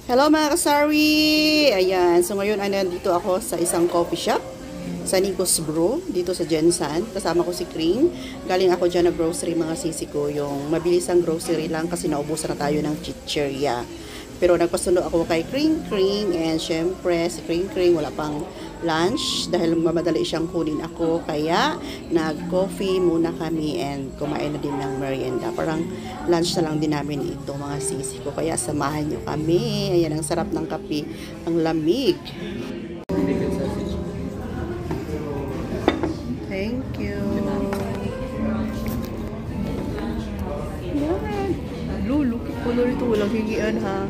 Hello mga kasari! Ayan, so ngayon ay nandito ako sa isang coffee shop sa Nikos Brew, dito sa Jensan. Kasama ko si Kring. Galing ako dyan na grocery mga sisi ko. Yung mabilisang grocery lang kasi naubusan na tayo ng chicheria. Pero nagpasundo ako kay Kring, and syempre si Kring wala pang lunch dahil mamadali siyang kunin ako. Kaya nag-coffee muna kami and kumain na din ng merienda. Parang lunch na lang din namin ito mga sisi ko. Kaya samahan nyo kami. Ayan, ang sarap ng kape. Ang lamig. Thank you. Lulu, color ito. Walang higian ha.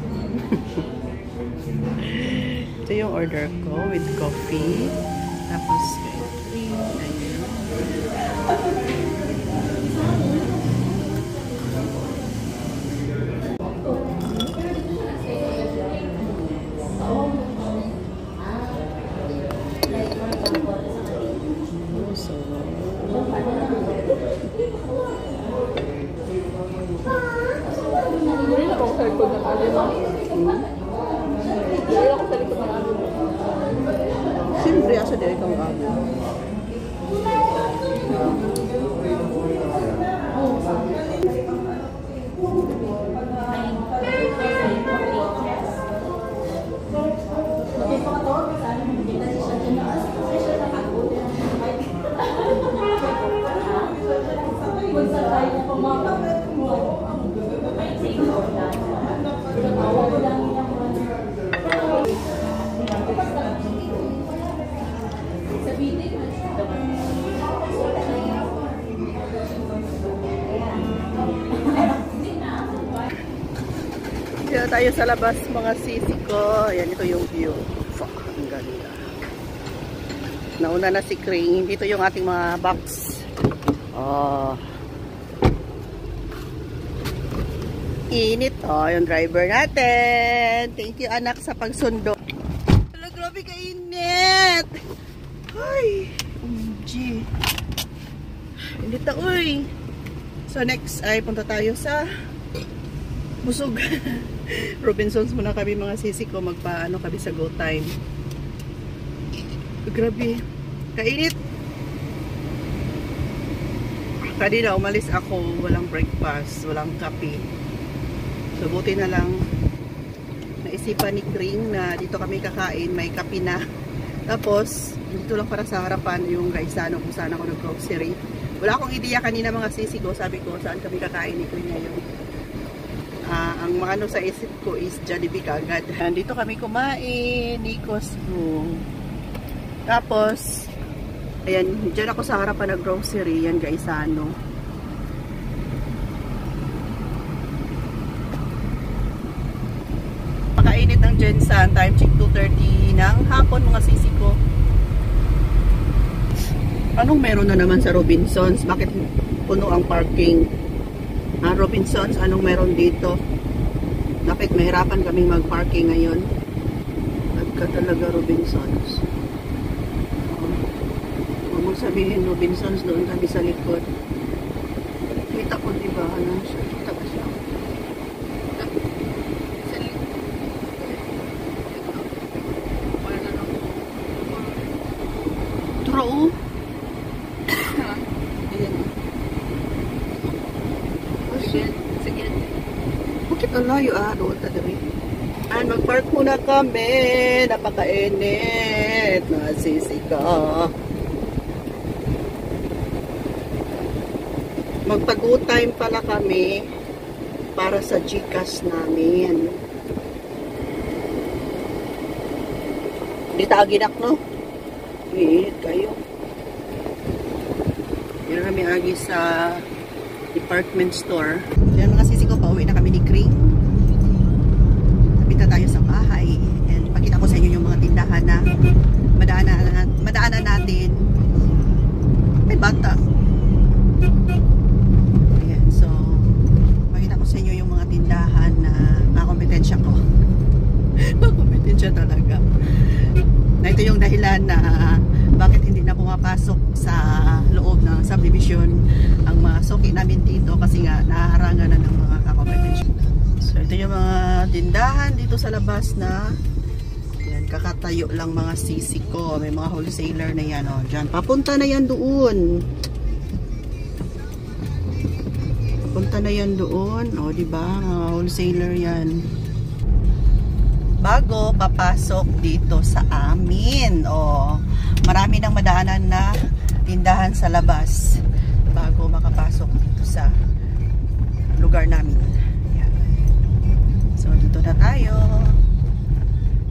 Ito yung order ko with coffee. Tapos cream. Ayan. Siyempre, asa dahil kang ano. Dito tayo sa labas mga sisi ko. Ayan, ito yung view. Fuck, ang ganda. Nauna na si Kring. Dito yung ating mga box. Oh. Init. Oh, yung driver natin. Thank you anak sa pagsundo. Hello, grabe kainit. Ay, OMG. Init na, uy. So next ay punta tayo sa Busog. Robinsons muna kami mga sisi ko. Magpaano kami sa go time. Grabe. Kainit. Kanina umalis ako. Walang breakfast. Walang kape. So buti na lang naisipan ni Kring na dito kami kakain. May kape na. Tapos dito lang para sa harapan yung Gaisano kung saan ako nag-grocery. Wala akong ideya kanina mga sisi ko. Sabi ko saan kami kakain ni Kring ngayon. Ang mga ano sa isip ko is Jollibee kagad. Dito kami kumain, Nikos Brew. Tapos, ayan, dyan ako sa harapan ng grocery. Yan guys, ano. Pakainit ng Jensan, time check 2:30 ng hapon mga sisi ko. Anong meron na naman sa Robinsons? Bakit puno ang parking? Robinsons, anong meron dito? Bakit mahirapan kaming mag-parking ngayon? Nagka talaga Robinsons. Huwag mong sabihin Robinsons, doon kami sa likod. Kita ko diba? Ano siya? Kita ba siya? Sa likod. Wala na ako. True. Bakit ang layo doon ta diri? Mag-park muna kami. Napakainit. Nasisi ka. Magpag-go time pala kami para sa GCash namin. Hindi taaginak, no? Iinit kayo. Yan kami agi sa department store. Yan mga sisi ko, pauwi na kami ni Kring. Tapita tayo sa bahay. And pakita ko sa inyo yung mga tindahan na madaanan natin. May bata. Ayan, so pakita ko sa inyo yung mga tindahan na makompetensya ko. Makompetensya talaga. Na ito yung dahilan na bakit hindi na pumapasok sa loob ng subdivision ang mga suki namin dito kasi nga nahaharangan na ng mga kakompetensya. So ito yung mga tindahan dito sa labas na yan, kakatayo lang mga sisi ko. May mga wholesaler na yan, oh. Diyan, papunta na yan doon. Papunta na yan doon, oh, di ba? Mga wholesaler yan. Bago papasok dito sa amin, oh, marami nang madaanan na tindahan sa labas bago makapasok dito sa lugar namin. Yan. So dito na tayo.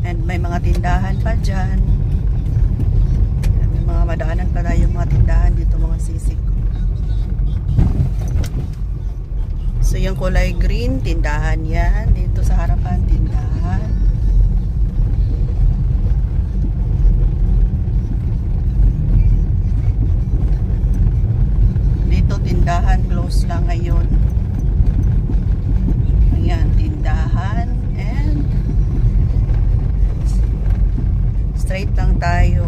And may mga tindahan pa dyan. May mga madaanan pa tayo mga tindahan dito mga sisig. So yung kulay green, tindahan yan. Dito sa harapan, tindahan. Dito tindahan, close lang ngayon. Ayan, tindahan. And straight lang tayo.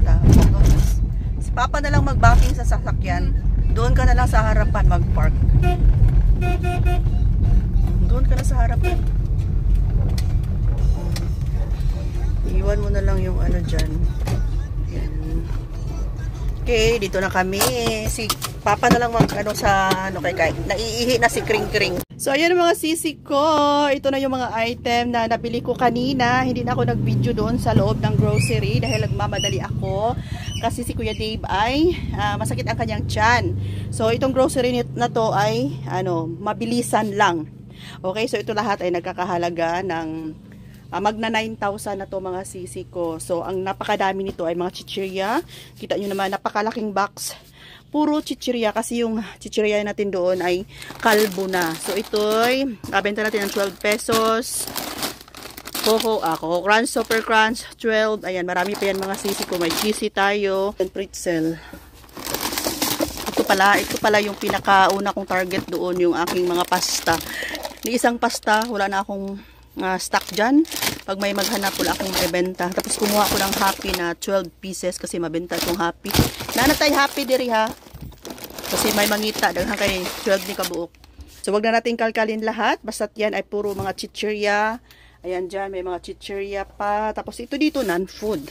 Tapos si Papa na lang mag-backing sa sasakyan. Doon ka na lang sa harapan mag-park. Doon ka na sa harapan. Iwan mo na lang yung ano dyan. Ayan. Okay, dito na kami. Si Papa na lang mag ano sa ano kay naiihi na si Kring Kring. So ayan ang mga sisi ko. Ito na yung mga item na nabili ko kanina. Hindi na ako nag-video doon sa loob ng grocery dahil nagmamadali ako. Kasi si Kuya Dave ay masakit ang kanyang tiyan. So itong grocery na to ay ano, mabilisan lang. Okay, so ito lahat ay nagkakahalaga ng magna 9,000 na to mga sisi ko. So ang napakadami nito ay mga chichirya. Kita nyo naman napakalaking box. Puro chichirya kasi yung chichirya natin doon ay kalbo na. So ito'y benta natin ng 12 pesos. Coco Crunch, Super Crunch, 12. Ayan, marami pa yan mga sisi ko. May cheesy tayo. And pretzel. Ito pala yung pinakauna kong target doon, yung aking mga pasta. Ni isang pasta, wala na akong stock dyan. Pag may maghanap, wala akong maibenta. Tapos kumuha ko ng Happy na 12 pieces kasi mabenta itong Happy. Nanatay Happy diri ha. Kasi may mangita, daghang kay 12 ni kabuok. So wag na natin kalkalin lahat. Basta't yan ay puro mga chichirya. Ayan dyan, may mga chichirya pa. Tapos ito dito, non-food.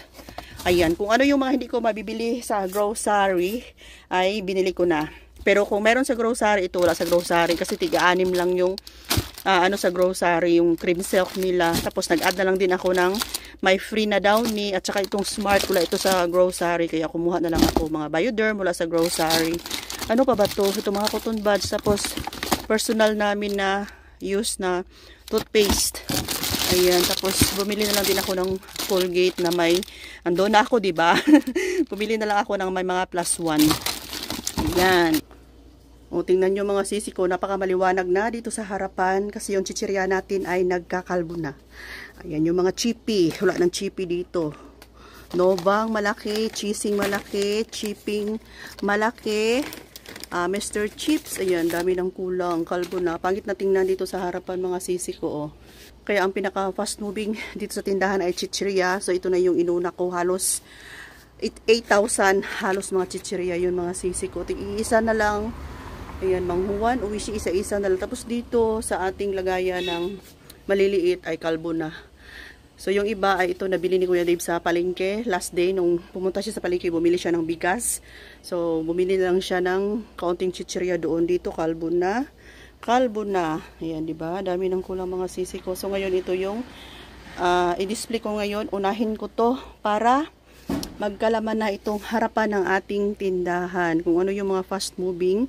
Ayan, kung ano yung mga hindi ko mabibili sa grocery, ay binili ko na. Pero kung meron sa grocery, ito wala sa grocery. Kasi tiga-anim lang yung ano sa grocery, yung cream silk nila. Tapos nag-add na lang din ako ng may free na downy. At saka itong smart, wala ito sa grocery. Kaya kumuha na lang ako mga Bioderm wala sa grocery. Ano pa ba to? Ito mga cotton buds. Tapos personal namin na use na toothpaste. Ayan, tapos bumili na lang din ako ng Colgate na may, ando na ako, diba? Bumili na lang ako ng may mga +1. Ayan. O, tingnan nyo mga sisi ko, napakamaliwanag na dito sa harapan kasi yung chichirya natin ay nagkakalbo na. Ayan, yung mga chippy. Wala ng chippy dito. Novang malaki, cheesing malaki, chipping malaki. Mr. Chips, ayan, dami ng kulang, kalbo na. Pangit na tingnan dito sa harapan mga sisi ko, oh. Kaya ang pinaka fast moving dito sa tindahan ay chichirya. So ito na yung inuna ko, halos 8,000 halos mga chichirya yun mga sisi ko. Iisa na lang. Ayan, manghuwan, uwishi isa-isa na lang. Tapos dito sa ating lagayan ng maliliit ay kalbo na. So yung iba ay ito nabili ni Kuya Dave sa palengke. Last day nung pumunta siya sa palengke, bumili siya ng bigas. So bumili lang siya ng kaunting chichirya doon. Dito kalbo na. Kalbo na. Ayan, diba? Dami ng kulang mga sisi ko. So, ngayon ito yung i-display ko ngayon. Unahin ko to para magkalaman na itong harapan ng ating tindahan. Kung ano yung mga fast moving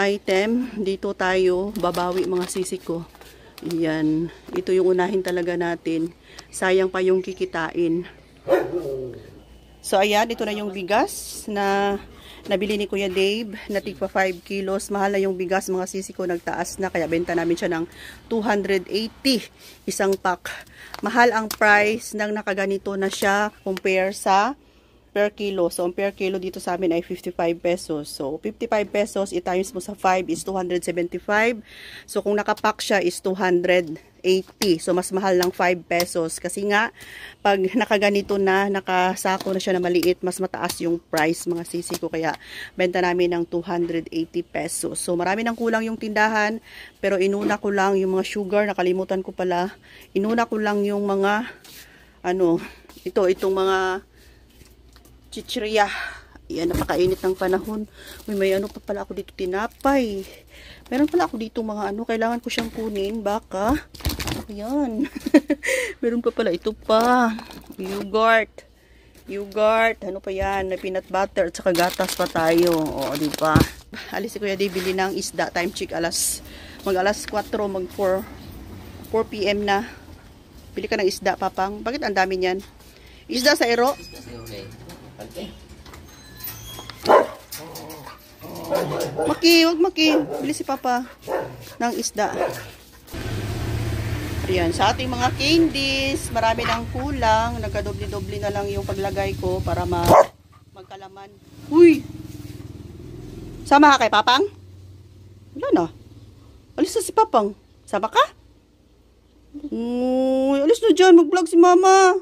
item. Dito tayo babawi mga sisi ko. Ayan. Ito yung unahin talaga natin. Sayang pa yung kikitain. So, ayan. Ito na yung bigas na nabili ni Kuya Dave na tigpa 5 kilos. Mahal na yung bigas mga sisi ko, nagtaas na. Kaya benta namin siya ng 280 isang pack. Mahal ang price ng nakaganito na siya compare sa per kilo. So, ang per kilo dito sa amin ay 55 pesos. So, 55 pesos i-times mo sa 5 is 275. So, kung nakapack siya is 280. So, mas mahal ng 5 pesos. Kasi nga, pag nakaganito na, nakasako na siya na maliit, mas mataas yung price, mga sisi ko. Kaya, benta namin ng 280 pesos. So, marami nang kulang yung tindahan. Pero, inuna ko lang yung mga sugar. Nakalimutan ko pala. Inuna ko lang yung mga, itong mga chichirya. Yan, napakainit ng panahon. Uy, may pa pala ako dito, tinapay. Meron pala ako dito mga kailangan ko siyang kunin, baka. Ayan. Meron pa pala, ito pa. Yogurt. Ano pa yan? May peanut butter at saka gatas pa tayo. O, diba? Alis si Kuya Day, bili ng isda. Time check, mag alas 4, mag 4 p.m. na. Bili ka ng isda, Papang. Bakit ang dami niyan? Isda sa ero? Wag bili si Papa ng isda. Ayan, sa ating mga candies, marami nang kulang. Nagkadoble-doble na lang yung paglagay ko para magkalaman. Uy! Sama ka kay Papang? Wala na. Alis na si Papang. Sama ka? Uy, alis na dyan. Mag-vlog si Mama.